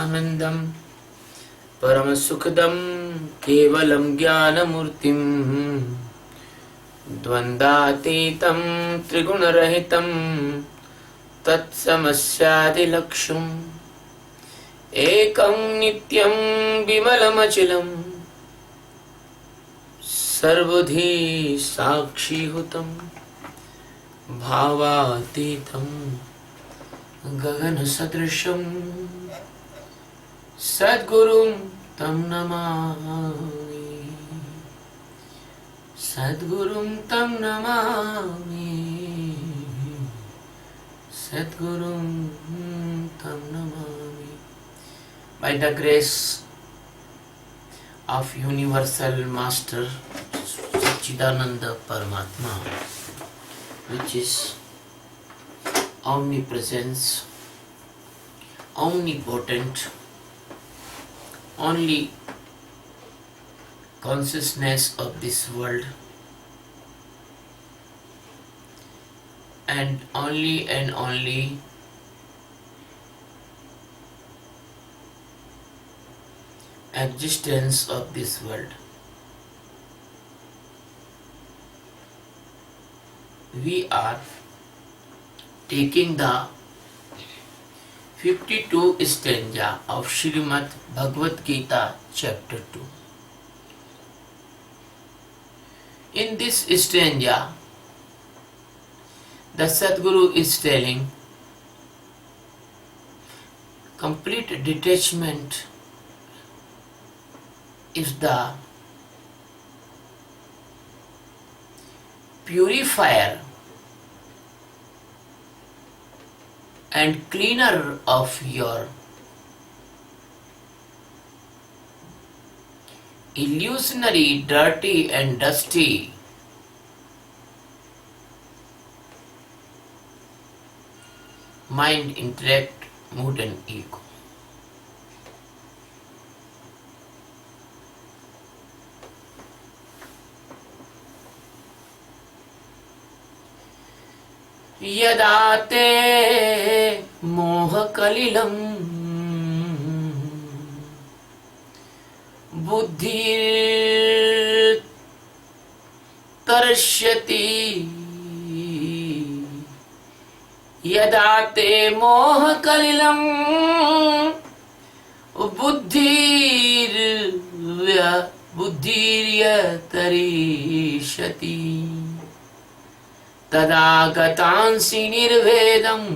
सच्चिदानन्दं परमसुखदं केवलं ज्ञानमूर्तिं द्वन्द्वातीतं त्रिगुणरहितं तत्समस्यादिलक्ष्यम् एकं नित्यं विमलमचलं सर्वधी साक्षीभूतं भावातीतं गगनसदृशं सद्गुरुं तं नमामि सद्गुरुं तं नमामि सद्गुरुं तं Namami. By the grace of Universal Master Sacchidananda Paramatma, which is omnipresence, omnipotent, only consciousness of this world, and only existence of this world. We are taking the 52 stanza of Srimad Bhagavad Geeta chapter 2. In this stanza, the Sadguru is telling complete detachment is the purifier and cleaner of your illusionary, dirty and dusty mind, intellect, mood and ego. यदा ते मोहकलिलं बुद्धिर्तर्ष्यति यदा ते मोहकलिलं बुद्धिर्यतरिष्यति तदा गतांसि निर्वेदम्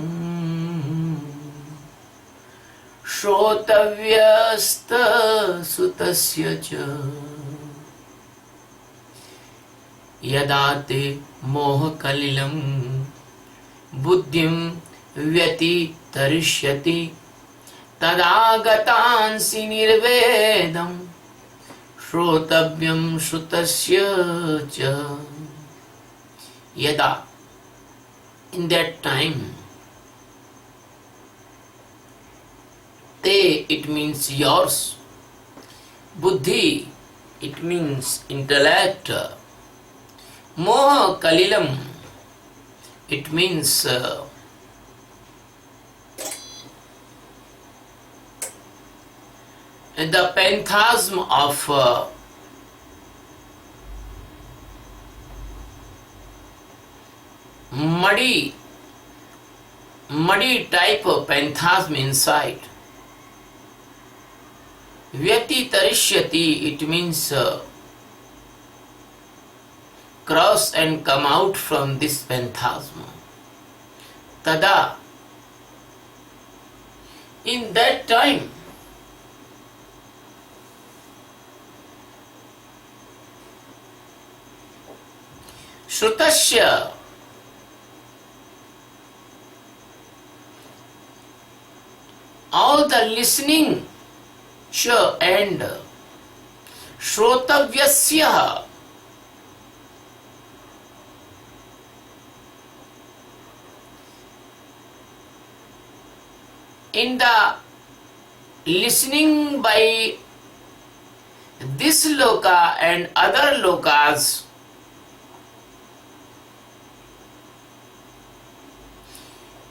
श्रोतव्यस्तसुतस्य च यदा ते मोहकलिलं बुद्धिं व्यतितरिष्यति तदा गतांसि निर्वेदम् श्रोतव्यं श्रुतस्य च. Yada, in that time, te, it means yours, buddhi, it means intellect, moha kalilam, it means the phantasm of muddy type of phantasm inside. Vyati tarishyati, it means cross and come out from this phantasm. Tada, in that time, Shrutasya, all the listening and Shrotavyasya, in the listening by this loka and other lokas,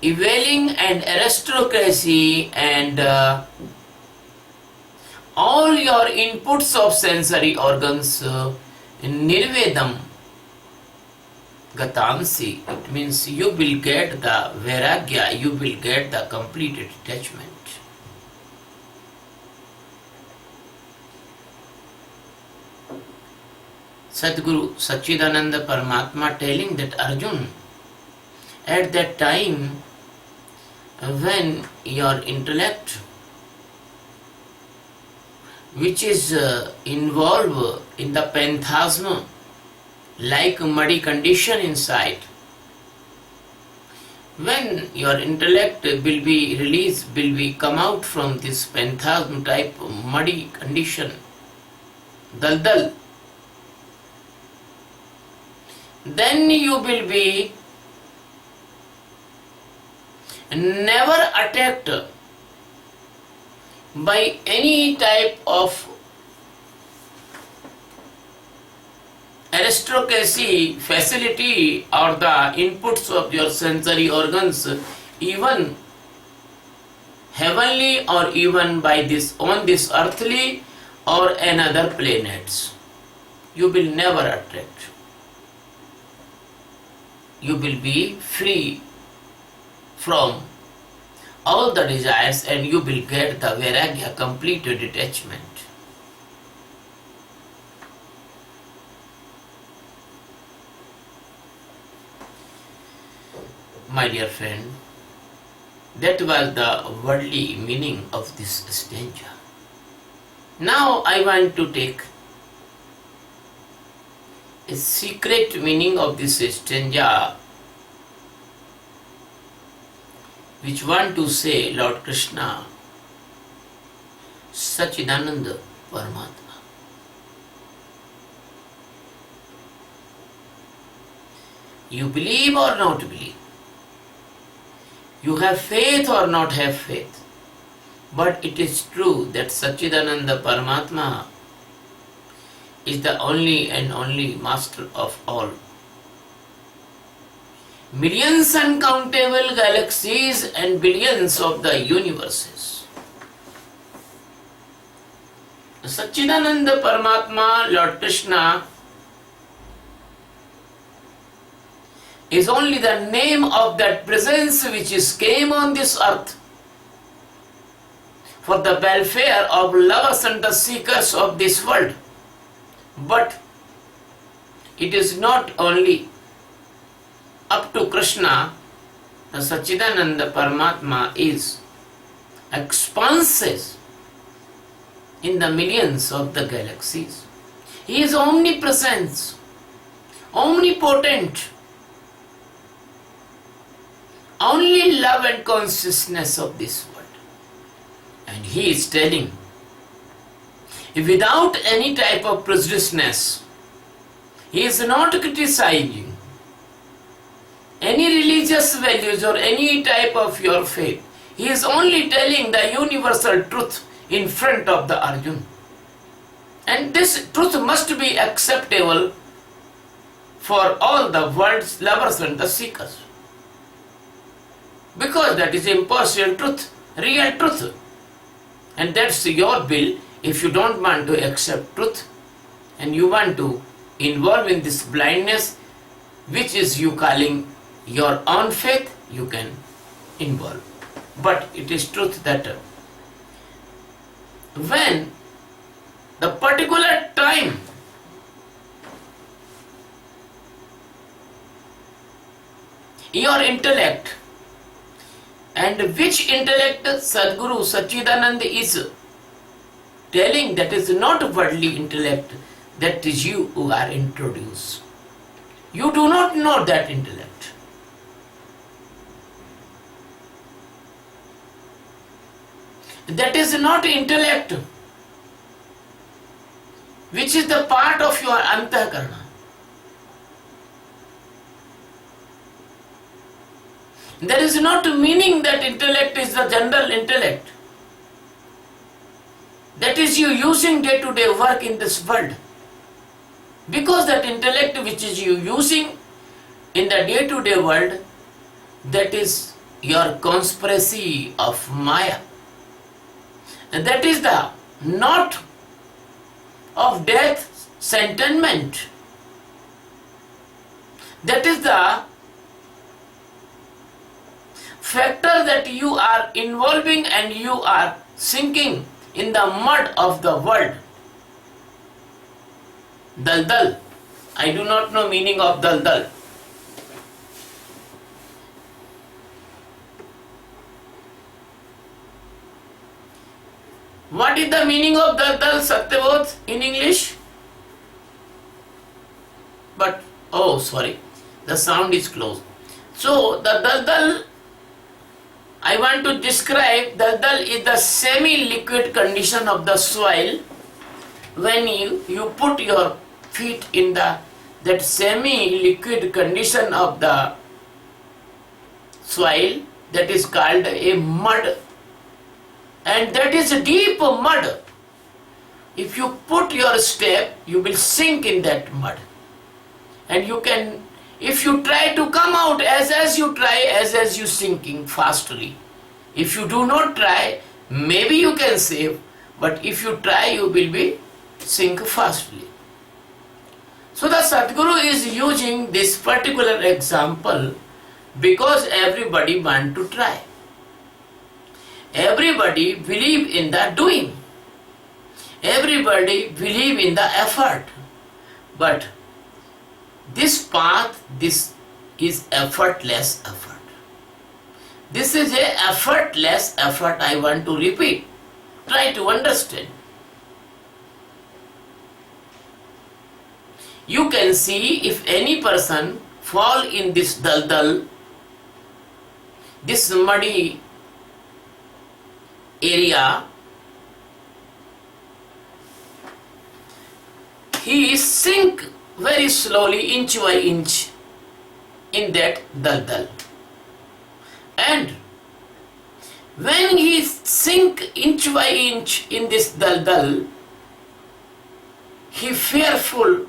prevailing and aristocracy and all your inputs of sensory organs nirvedam gatansi. It means you will get the vairagya, you will get the complete detachment. Sadguru Sachidananda Paramatma telling that Arjun, at that time when your intellect, which is involved in the phantasm like muddy condition inside, when your intellect will be released, will be come out from this phantasm type muddy condition, daldal, then you will be never attacked by any type of aristocracy facility or the inputs of your sensory organs, even heavenly or even by this on this earthly or another planets. You will never attract. You will be free from all the desires and you will get the vairagya, complete detachment. My dear friend, that was the worldly meaning of this stanza. Now I want to take a secret meaning of this stanza, which want to say Lord Krishna, Sachidananda Paramatma. You believe or not believe, you have faith or not have faith, but it is true that Sachidananda Paramatma is the only and only master of all. Millions uncountable galaxies and billions of the universes. Sachidananda Paramatma, Lord Krishna, is only the name of that presence which is came on this earth for the welfare of lovers and the seekers of this world. But it is not only up to Krishna, the Sachidananda Paramatma is expanses in the millions of the galaxies. He is omnipresent, omnipotent, only love and consciousness of this world. And he is telling, without any type of prejudiceness, he is not criticizing any religious values or any type of your faith. He is only telling the universal truth in front of the Arjun. And this truth must be acceptable for all the world's lovers and the seekers. Because that is impartial truth, real truth. And that's your will. If you don't want to accept truth and you want to involve in this blindness, which is you calling your own faith, you can involve. But it is truth that when the particular time your intellect, and which intellect Sadguru Sachidananda is telling, that is not worldly intellect, that is you who are introduced. You do not know that intellect. That is not intellect, which is the part of your antakarana. There is not meaning that intellect is the general intellect. That is you using day-to-day work in this world. Because that intellect which is you using in the day-to-day world, that is your conspiracy of Maya. And that is the not of death sentiment. That is the factor that you are involving and you are sinking in the mud of the world. Daldal. I do not know meaning of daldal. What is the meaning of daldal, Satyabodh, in English? But, oh sorry, the sound is close. So the daldal, I want to describe, daldal is the semi-liquid condition of the soil. When you put your feet in that semi-liquid condition of the soil, that is called a mud, and that is a deep mud. If you put your step, you will sink in that mud, and you can, if you try to come out, as you try, as you sinking fastly. If you do not try, maybe you can save, but if you try, you will be sink fastly. So the Sadguru is using this particular example because everybody want to try. Everybody believe in the doing. Everybody believe in the effort. But this path, this is effortless effort. This is a effortless effort, I want to repeat. Try to understand. You can see if any person fall in this daldal, this muddy area, he sink very slowly, inch by inch, in that daldal. And when he sink inch by inch in this daldal, he fearful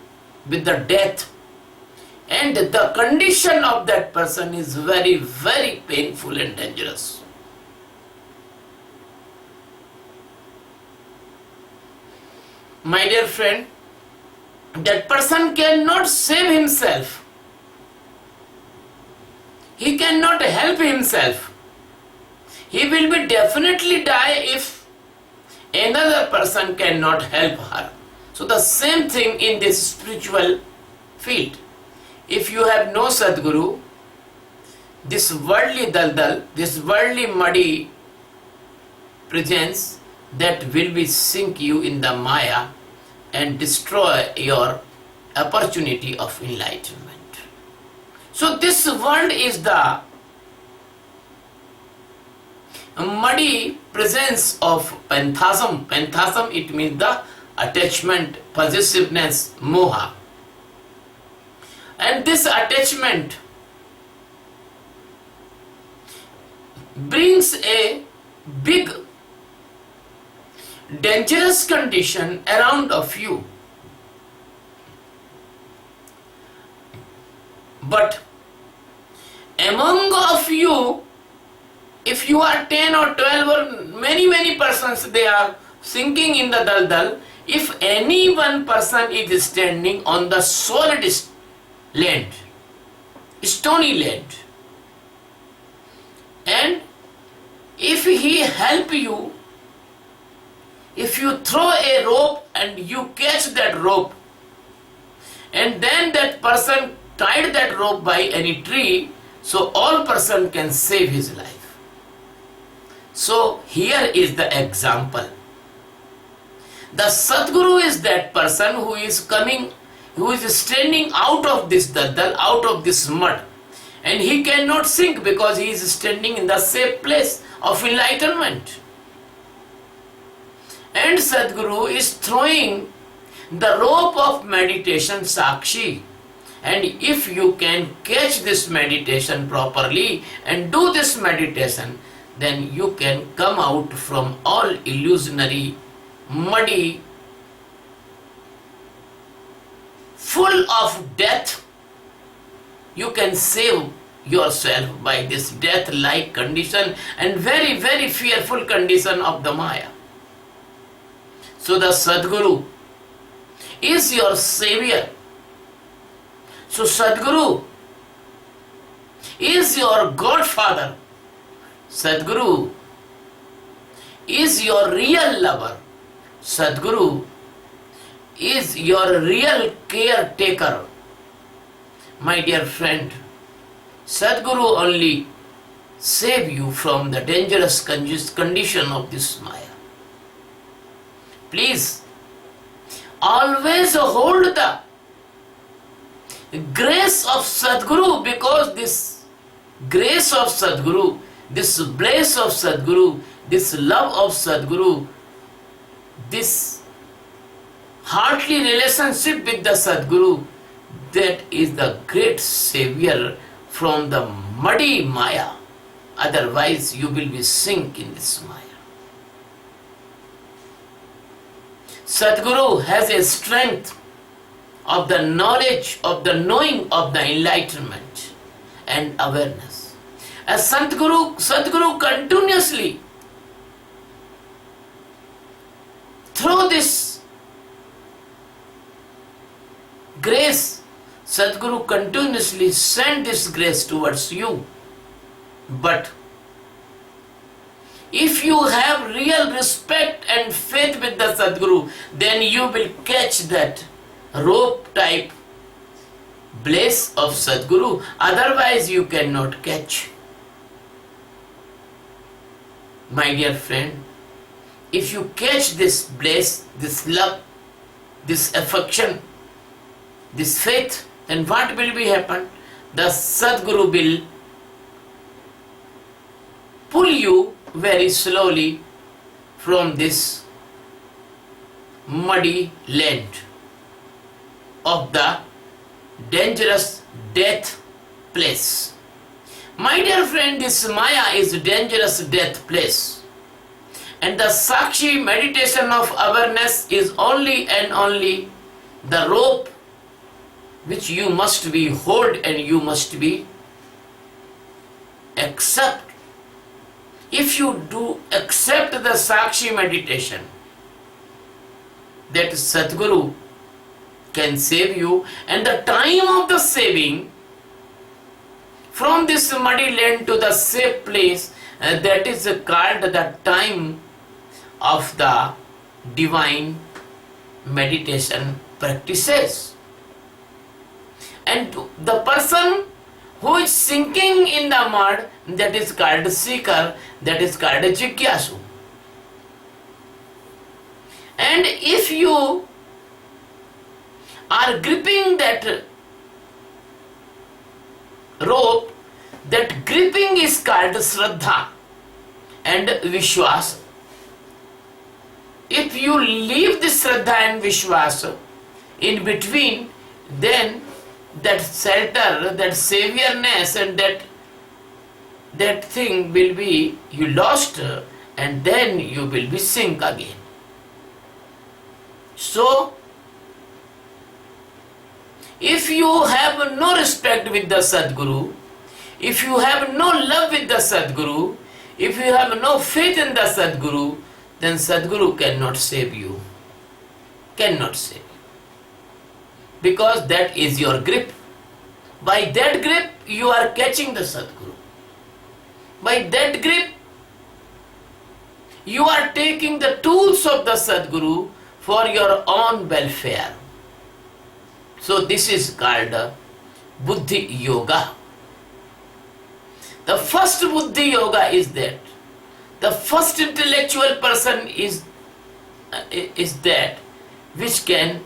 with the death, and the condition of that person is very, very painful and dangerous. My dear friend, that person cannot save himself. He cannot help himself. He will be definitely die if another person cannot help her. So the same thing in this spiritual field. If you have no Sadguru, this worldly daldal, this worldly muddy presence, that will be sink you in the Maya and destroy your opportunity of enlightenment. So this world is the muddy presence of panthasm. Panthasm, it means the attachment, possessiveness, moha. And this attachment brings a big dangerous condition around of you. But among of you, if you are 10 or 12 or many persons, they are sinking in the daldal, if any one person is standing on the solid land, stony land, and if he help you, if you throw a rope and you catch that rope, and then that person tied that rope by any tree, so all person can save his life. So here is the example. The Sadguru is that person who is coming, who is standing out of this daldal, out of this mud, and he cannot sink because he is standing in the safe place of enlightenment. And Sadguru is throwing the rope of meditation, Sakshi. And if you can catch this meditation properly and do this meditation, then you can come out from all illusionary, muddy, full of death. You can save yourself by this death-like condition and very, very fearful condition of the Maya. So the Sadguru is your savior. So Sadguru is your godfather. Sadguru is your real lover. Sadguru is your real caretaker. My dear friend, Sadguru only save you from the dangerous condition of this Maya. Please, always hold the grace of Sadguru, because this grace of Sadguru, this bliss of Sadguru, this love of Sadguru, this heartly relationship with the Sadguru, that is the great savior from the muddy Maya. Otherwise you will be sink in this Maya. Sadguru has a strength of the knowledge, of the knowing, of the enlightenment and awareness. As Sadguru continuously, through this grace, Sadguru continuously send this grace towards you. But if you have real respect and faith with the Sadguru, then you will catch that rope type bliss of Sadguru. Otherwise you cannot catch. My dear friend, if you catch this bliss, this love, this affection, this faith, then what will be happen? The Sadguru will pull you very slowly from this muddy land of the dangerous death place. My dear friend, this Maya is a dangerous death place. And the Sakshi meditation of awareness is only and only the rope which you must be hold and you must be accept. If you do accept the Sakshi meditation, that Sadguru can save you, and the time of the saving from this muddy land to the safe place, that is called the time of the divine meditation practices. And the person who is sinking in the mud, that is called seeker, that is called jigyasu. And if you are gripping that rope, that gripping is called Shraddha and Vishwas. If you leave this Shraddha and Vishwas in between, then that shelter, that saviorness and that thing will be, you lost, and then you will be sink again. So, if you have no respect with the Sadguru, if you have no love with the Sadguru, if you have no faith in the Sadguru, then Sadguru cannot save you. Cannot save you. Because that is your grip. By that grip, you are catching the Sadguru. By that grip, you are taking the tools of the Sadguru for your own welfare. So this is called Buddhi Yoga. The first Buddhi Yoga is that the first intellectual person is that which can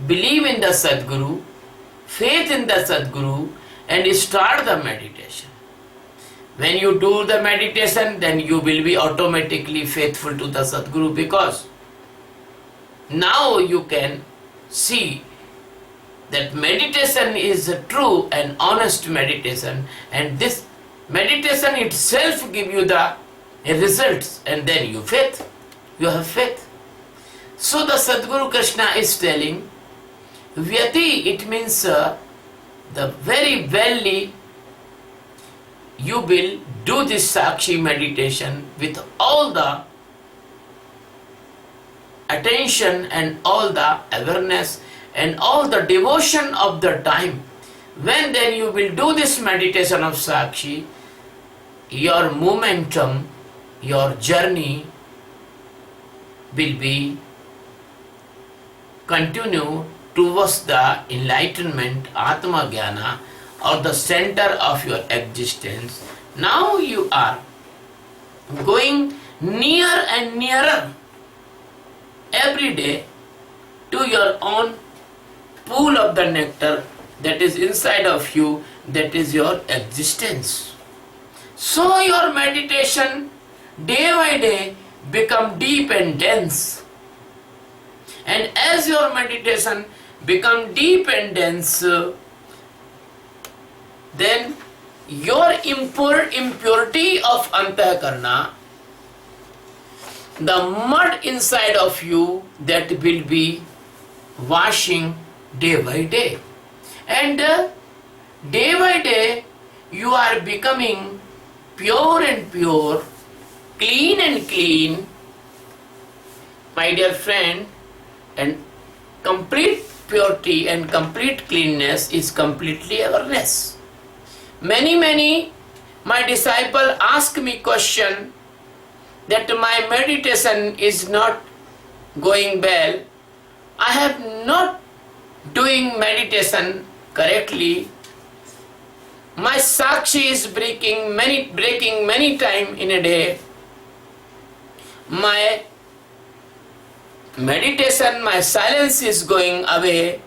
believe in the Sadguru, faith in the Sadguru, and start the meditation. When you do the meditation, then you will be automatically faithful to the Sadguru, because now you can see that meditation is a true and honest meditation, and this meditation itself give you the results, and then you have faith. So the Sadguru Krishna is telling, Vyati, it means the very wellly you will do this Sakshi meditation with all the attention and all the awareness and all the devotion of the time. When then you will do this meditation of Sakshi, your momentum, your journey will be continue towards the enlightenment, Atma Jnana, or the center of your existence. Now you are going near and nearer every day to your own pool of the nectar that is inside of you, that is your existence. So your meditation day by day become deep and dense. And as your meditation become deep and dense, then your impurity of Antakarna, the mud inside of you, that will be washing day by day. And day by day you are becoming pure and pure, clean and clean, my dear friend. And complete purity and complete cleanness is completely awareness. Many my disciple ask me question that my meditation is not going well. I have not doing meditation correctly. My Sakshi is breaking many time in a day. My meditation, my silence is going away.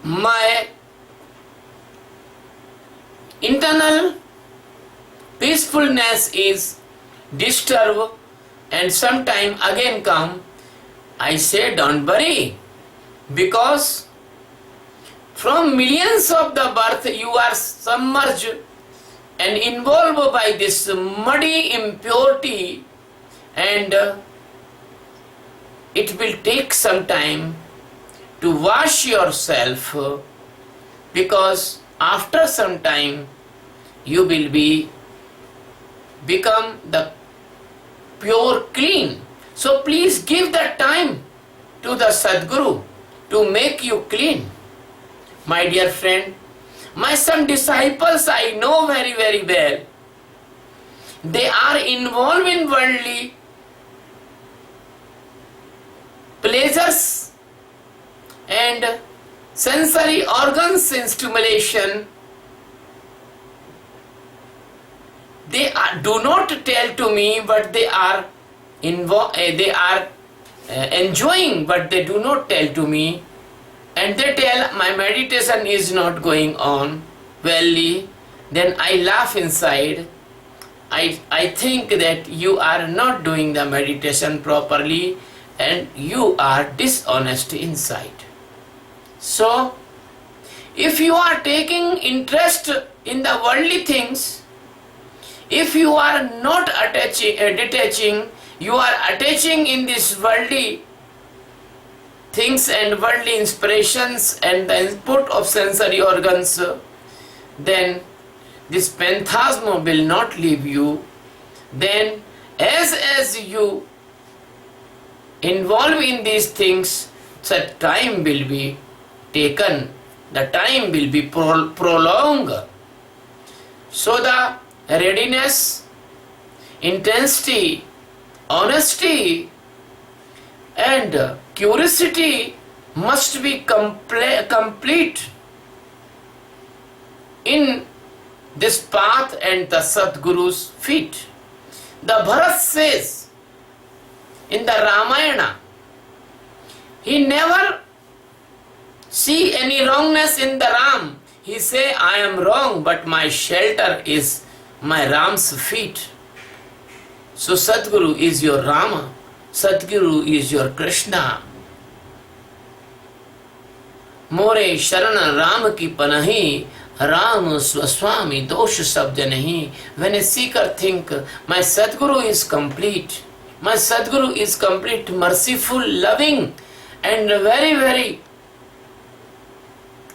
My internal peacefulness is disturbed and sometime again come. I say don't worry, because from millions of the birth you are submerged and involved by this muddy impurity, and it will take some time to wash yourself, because after some time you will become the pure clean. So please give that time to the Sadguru to make you clean. My dear friend, my some disciples I know very well. They are involved in worldly pleasures and sensory organs in stimulation. They do not tell to me, but they are enjoying, but they do not tell to me. And they tell my meditation is not going on wellly. Then I laugh inside. I think that you are not doing the meditation properly and you are dishonest inside. So, if you are taking interest in the worldly things, if you are not detaching, you are attaching in this worldly things and worldly inspirations and the input of sensory organs, then this phantasm will not leave you. Then as you involve in these things, such time will be taken, the time will be prolonged. So the readiness, intensity, honesty and curiosity must be complete in this path and the Sadguru's feet. The Bharat says in the Ramayana, he never see any wrongness in the Ram. He say, I am wrong, but my shelter is my Ram's feet. So Sadguru is your Rama, Sadguru is your Krishna. More Sharana Ram ki panahi, Ram Swaswami dosh sabd nahi. When a seeker think, my Sadguru is complete, my Sadguru is complete, merciful, loving and very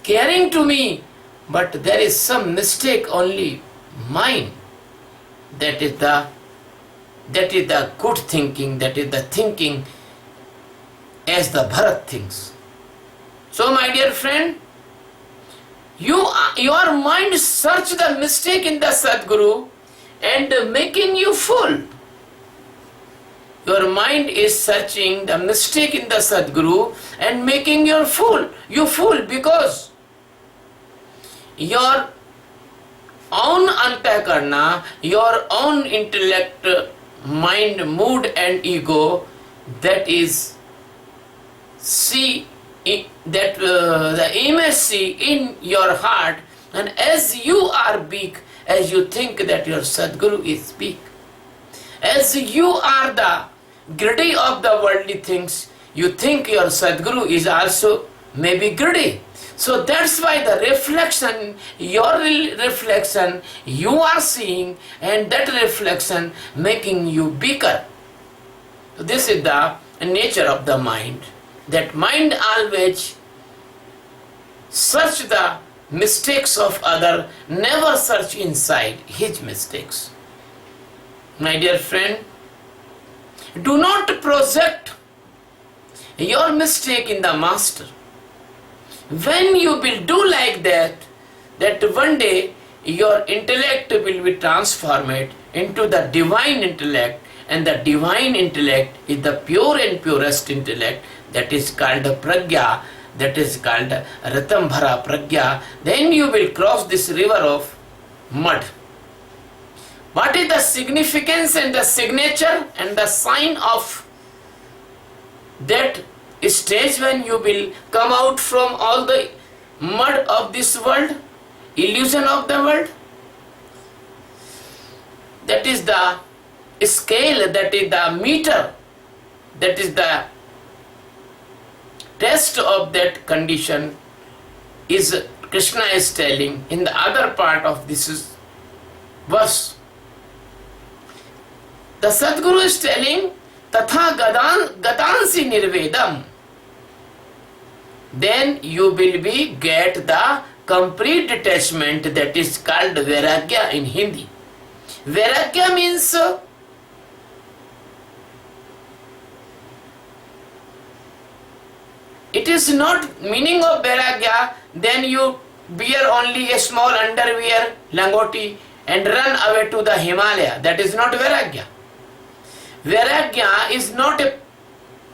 caring to me, but there is some mistake only mine. That is the That is the good thinking, that is the thinking as the Bharat thinks. So my dear friend, your mind search the mistake in the Sadguru and making you fool. Your mind is searching the mistake in the Sadguru and making you fool. You fool because your own antakarna, your own intellect, mind, mood and ego, that is the image see in your heart, and as you are big, as you think that your Sadguru is big, as you are the greedy of the worldly things, you think your Sadguru is also maybe greedy. So that's why the reflection, your reflection, you are seeing, and that reflection making you bigger. So this is the nature of the mind. That mind always search the mistakes of other, never search inside his mistakes. My dear friend, do not project your mistake in the master. When you will do like that one day your intellect will be transformed into the divine intellect, and the divine intellect is the pure and purest intellect, that is called pragya, that is called ratambhara pragya. Then you will cross this river of mud. What is the significance and the signature and the sign of that stage when you will come out from all the mud of this world, illusion of the world? That is the scale, that is the meter, that is the test of that condition, is Krishna is telling in the other part of this verse. The Sadguru is telling, Tatha gadansi nirvedam. Then you will be get the complete detachment, that is called Vairagya in Hindi. Vairagya means it is not meaning of Vairagya, then you wear only a small underwear, langoti, and run away to the Himalaya. That is not Vairagya. Vairagya is not a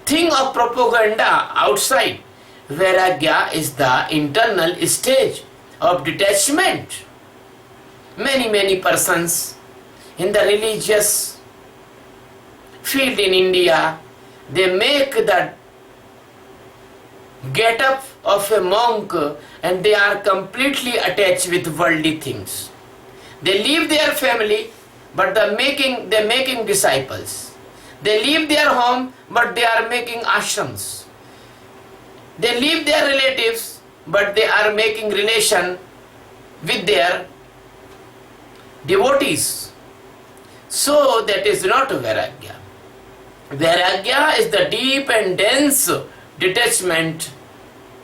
thing of propaganda outside. Vairagya is the internal stage of detachment. Many persons in the religious field in India, they make the get up of a monk and they are completely attached with worldly things. They leave their family, but they're making disciples. They leave their home, but they are making ashrams. They leave their relatives, but they are making relation with their devotees. So that is not Vairagya. Vairagya is the deep and dense detachment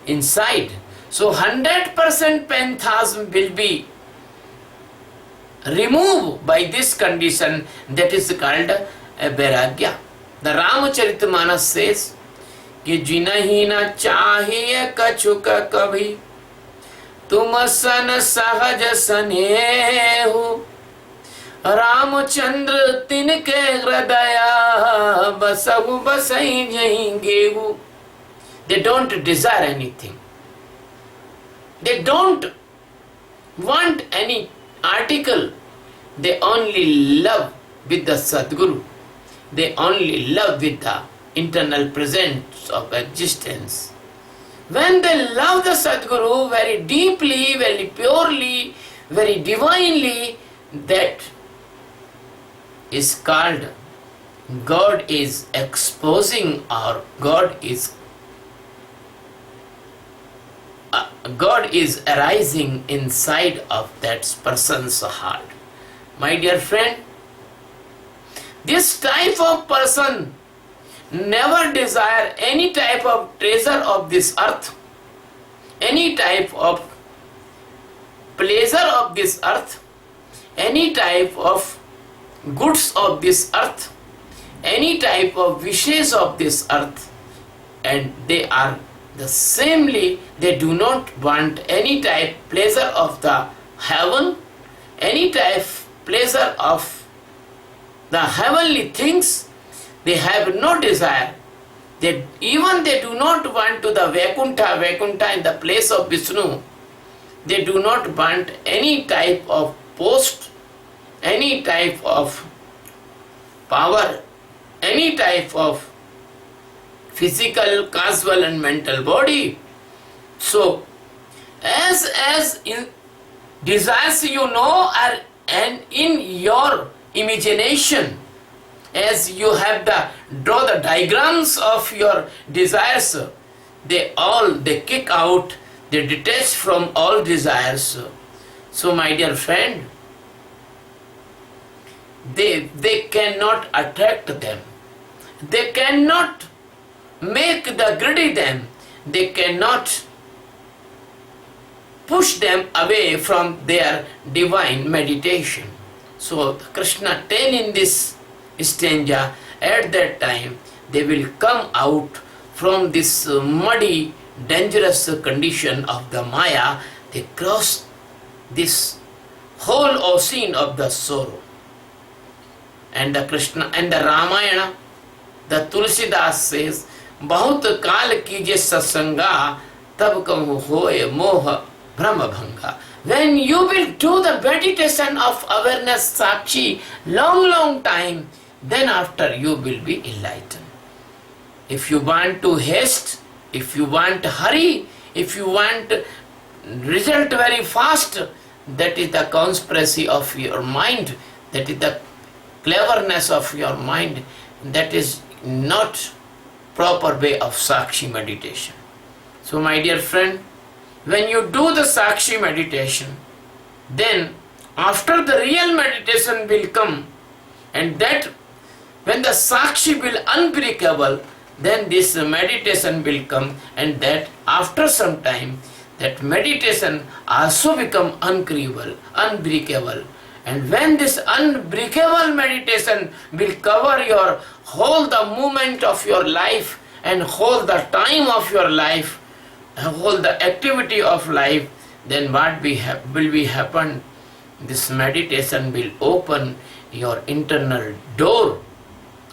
inside. So 100% phantasm will be removed by this condition, that is called Vairagya. The Ramcharitmanas says कि जिनहि न चाहिए कछुक कभी तुम सन सहज सनेहु रामचंद्र तिनके हृदय बसहु बसई जहीं गेहु. They don't desire anything. They don't want any article. They only love with the Sadguru. They only love with the internal presence of existence. When they love the Sadguru very deeply, very purely, very divinely, that is called God is exposing, or God is arising inside of that person's heart. My dear friend, this type of person never desire any type of treasure of this earth, any type of pleasure of this earth, any type of goods of this earth. any type of wishes of this earth, and they are the samely, they do not want any type pleasure of the heaven, any type pleasure of the heavenly things. They have no desire. They do not want to the Vaikuntha in the place of Vishnu. They do not want any type of post, any type of power, any type of physical, causal and mental body. So, as in desires are and in your imagination, as you have draw the diagrams of your desires, they kick out, they detach from all desires. So my dear friend, they cannot attract them. They cannot make the greedy them. They cannot push them away from their divine meditation. So Krishna tell in this stanza, at that time they will come out from this muddy, dangerous condition of the Maya. They cross this whole ocean of the sorrow. And the Krishna and the Ramayana, the Tulsidas says, बहुत काल कीजे सत्संगा तब कहूँ होए मोह भ्रम भंगा. When you will do the meditation of awareness Sakshi long time, then after you will be enlightened. If you want to haste, if you want hurry, if you want result very fast, that is the conspiracy of your mind, that is the cleverness of your mind, that is not proper way of Sakshi meditation. So my dear friend, when you do the Sakshi meditation, then after the real meditation will come, and that when the Sakshi will unbreakable, then this meditation will come, and that after some time that meditation also become unbreakable. And when this unbreakable meditation will cover your whole the movement of your life and whole the time of your life, whole the activity of life, then what will be happen? This meditation will open your internal door,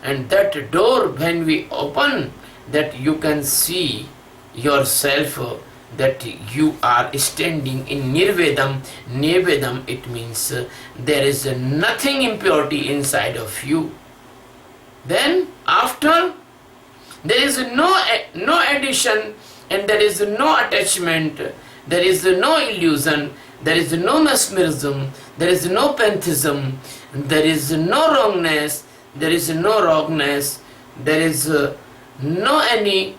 and that door when we open, that you can see yourself, that you are standing in Nirvedam. Nirvedam, it means there is nothing impurity inside of you. Then after, there is no addition, and there is no attachment, there is no illusion, there is no mesmerism, there is no pantheism, there is no wrongness, there is no any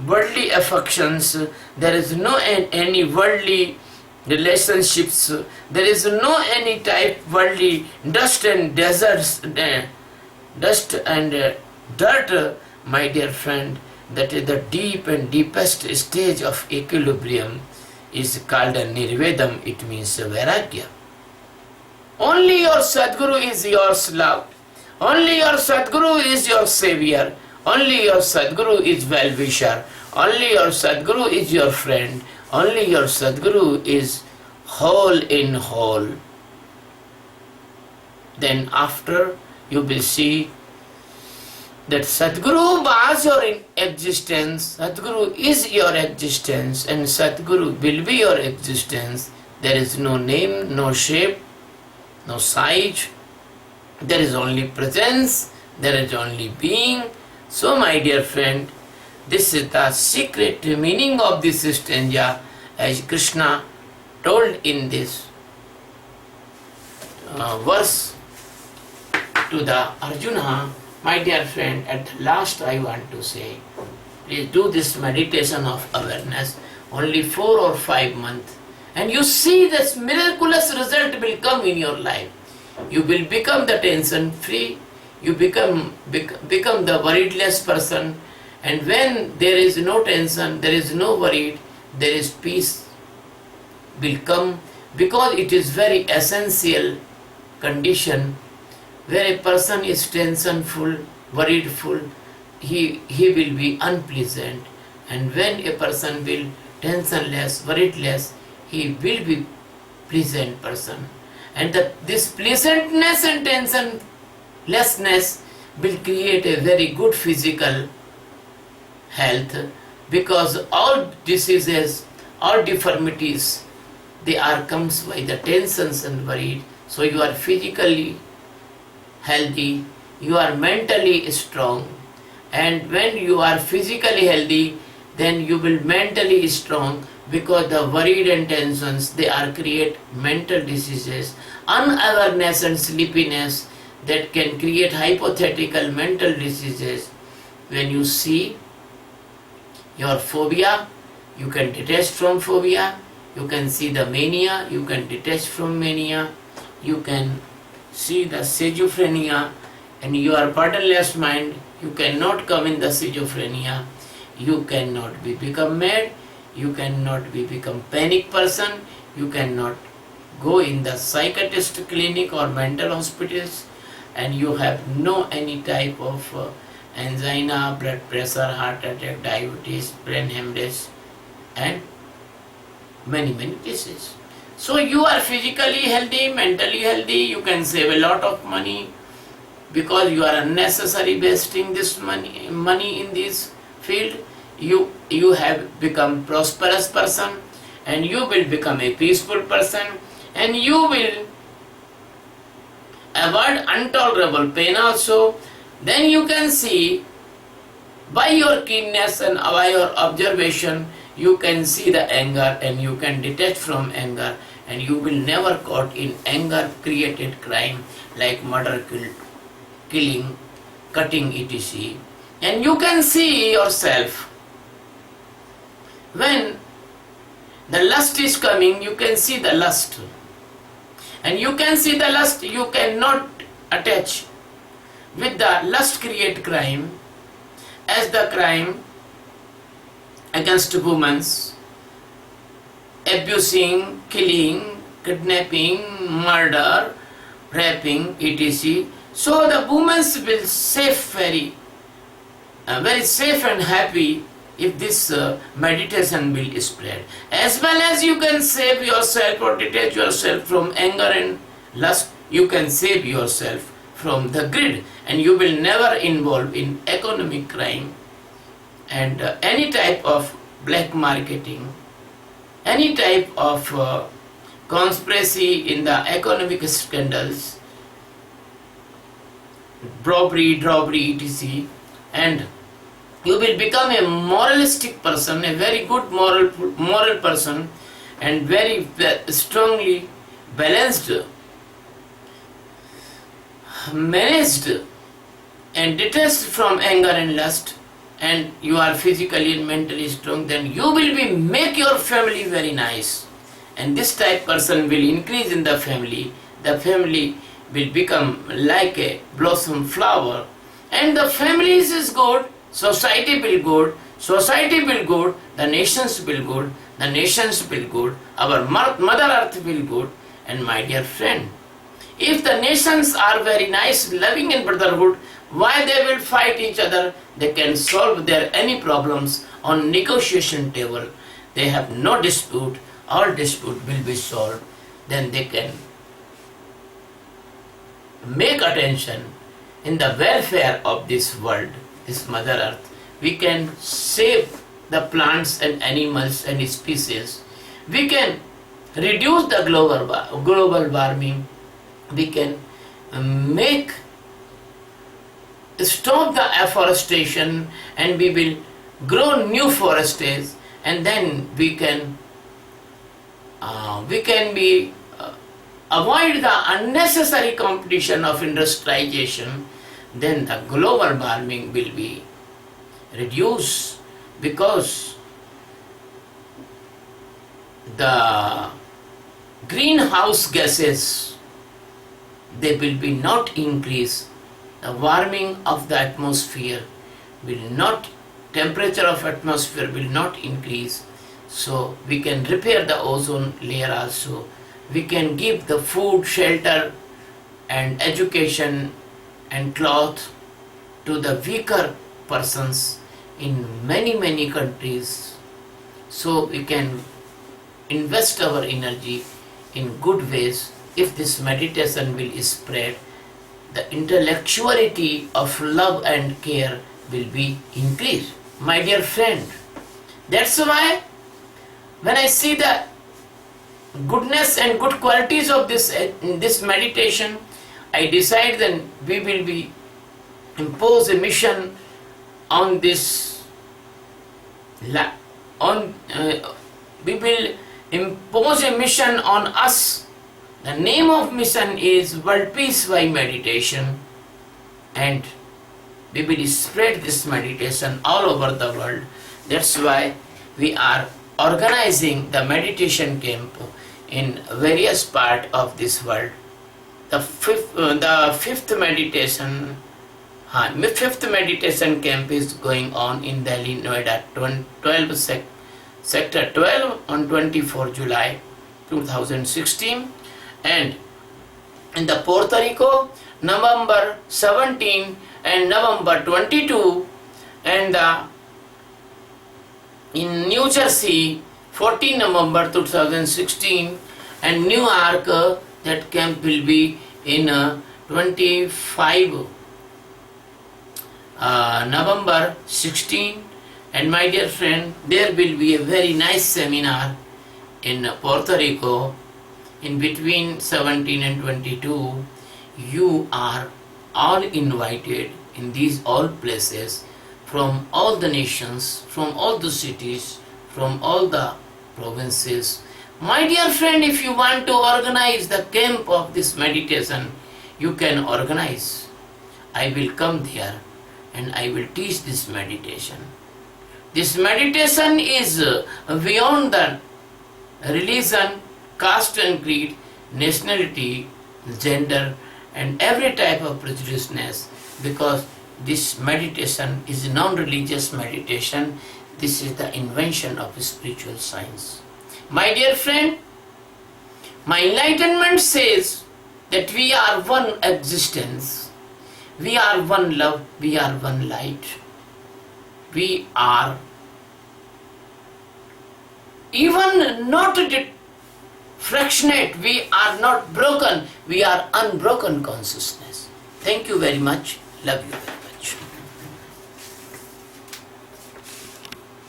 worldly affections, there is no any worldly relationships, there is no any type worldly dust and deserts, dust and dirt, my dear friend. That is the deep and deepest stage of equilibrium, is called a Nirvedam. It means Vairagya. Only your Sadguru is yours loved. Only your Sadguru is your savior. Only your Sadguru is well-wisher. Only your Sadguru is your friend. Only your Sadguru is whole in whole. Then after you will see that Sadguru was your existence, Sadguru is your existence, and Sadguru will be your existence. There is no name, no shape, no size. There is only presence, there is only being. So my dear friend, this is the secret meaning of this stanza, as Krishna told in this verse to the Arjuna. My dear friend, at the last I want to say, please do this meditation of awareness only 4 or 5 months, and you see this miraculous result will come in your life. You will become the tension free, you become the worriedless person, and when there is no tension, there is no worried, there is peace will come, because it is very essential condition. Where a person is tensionful, worriedful, he will be unpleasant. And when a person will tensionless, worriedless, he will be pleasant person. And this pleasantness and tensionlessness will create a very good physical health, because all diseases, all deformities, they are comes by the tensions and worried. So you are physically healthy, you are mentally strong, and when you are physically healthy, then you will mentally strong, because the worried and tensions, they are create mental diseases, unawareness and sleepiness, that can create hypothetical mental diseases. When you see your phobia, you can detach from phobia. You can see the mania, you can detach from mania. You can see the schizophrenia, and your burdenless mind, you cannot come in the schizophrenia. You cannot become mad, you cannot become panic person, you cannot go in the psychiatrist clinic or mental hospitals, and you have no any type of angina, blood pressure, heart attack, diabetes, brain hemorrhage, and many diseases. So you are physically healthy, mentally healthy, you can save a lot of money, because you are unnecessarily wasting this money in this field. You have become prosperous person, and you will become a peaceful person, and you will avoid intolerable pain also. Then you can see by your keenness and by your observation, you can see the anger, and you can detach from anger, and you will never caught in anger created crime like murder, killing, cutting, etc. And you can see yourself when the lust is coming, you can see the lust, and you can see the lust, you cannot attach with the lust create crime as the crime against women, abusing, killing, kidnapping, murder, raping, etc. So the women will safe very safe and happy if this meditation will spread. As well as you can save yourself or detach yourself from anger and lust, you can save yourself from the greed, and you will never involve in economic crime and any type of black marketing, any type of conspiracy in the economic scandals, robbery, etc. And you will become a moralistic person, a very good moral person, and very strongly balanced, managed, and detached from anger and lust, and you are physically and mentally strong. Then you will make your family very nice, and this type person will increase in the family. The family will become like a blossom flower, and the family is good, society will good, the nations will good, our mother earth will good. And my dear friend, if the nations are very nice, loving and brotherhood, why they will fight each other? They can solve their any problems on negotiation table. They have no dispute, all dispute will be solved. Then they can make attention in the welfare of this world, this mother earth. We can save the plants and animals and species. We can reduce the global warming. We can stop the afforestation, and we will grow new forests, and then we can avoid the unnecessary competition of industrialization. Then the global warming will be reduced, because the greenhouse gases, they will be not increase. The warming of the atmosphere will not, temperature of atmosphere will not increase. So we can repair the ozone layer also. We can give the food, shelter and education and cloth to the weaker persons in many countries, so we can invest our energy in good ways. If this meditation will spread, the intellectuality of love and care will be increased. My dear friend, that's why when I see the goodness and good qualities of this meditation, I decide then we will be impose a mission on this we will impose a mission on us. The name of mission is World Peace by Meditation, and we will spread this meditation all over the world. That's why we are organizing the meditation camp in various parts of this world. The fifth meditation camp is going on in Delhi, Noida, Sector 12 on 24 July 2016, and in the Puerto Rico, November 17 and November 22, and in New Jersey, 14 November 2016, and New York, that camp will be in 25 November 16. And my dear friend, there will be a very nice seminar in Puerto Rico in between 17 and 22. You are all invited in these all places, from all the nations, from all the cities, from all the provinces. My dear friend, if you want to organize the camp of this meditation, you can organize. I will come there and I will teach this meditation. This meditation is beyond the religion, caste and creed, nationality, gender, and every type of prejudiceness, because this meditation is a non-religious meditation. This is the invention of spiritual science. My dear friend, my enlightenment says that we are one existence, we are one love, we are one light. We are even not fractionate, we are not broken, we are unbroken consciousness. Thank you very much. Love you.